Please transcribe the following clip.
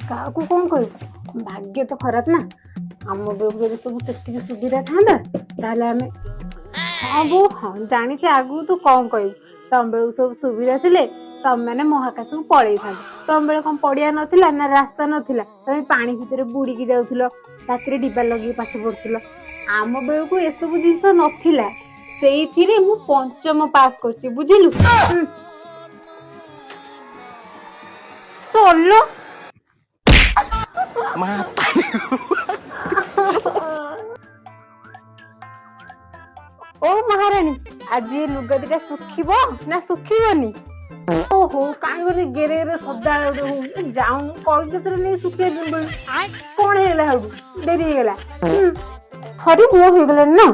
କାହାକୁ କଣ କହିବୁ? ଭାଗ୍ୟ ତ ଖରାପ ନା। ଆମ ବେଳକୁ ଯଦି ସବୁ ସେତିକି ସୁବିଧା ଥାନ୍ତା ତାହେଲେ ଆମେ ହଁ ବୋଉ ହଁ ଜାଣିଛି ଆଗକୁ ତୁ କଣ କହିବୁ। ତମ ବେଳକୁ ସବୁ ସୁବିଧା ଥିଲେ ତମେ ମାନେ ମହାକାଶକୁ ପଳେଇଥାନ୍ତ। ତମ ବେଳେ କଣ ପଡିଆ ନଥିଲା ନା ରାସ୍ତା ନଥିଲା, ତମେ ପାଣି ଭିତରେ ବୁଡିକି ଯାଉଥିଲ, ରାତିରେ ଡିବା ଲଗେଇକି ପାଠ ପଢୁଥିଲ। ଆମ ବେଳକୁ ଏସବୁ ଜିନିଷ ନଥିଲା, ସେଇଥିରେ ମୁଁ ପଞ୍ଚମ ପାସ୍ କରିଛି ବୁଝିଲୁ। ସୋଲୋ Mata. ଓ ମହାରାଣୀ, ଆଜି ଏ ଲୁଗା ଦିଟା ଶୁଖିବ ନା ଶୁଖିବନି? ଓହୋ କାହିଁ ଗୋଟେ ଗେରେ ସଦାବେଳେ ଗୋଟେ ଯାଉଁ କଲକତାରେ ନେଇ ଶୁଖେଇ ବୋଲି କଣ ହେଇଗଲା? ହଉ ଡେରି ହେଇଗଲା। ଥରେ ମୋ ହେଇଗଲାଣି ନା।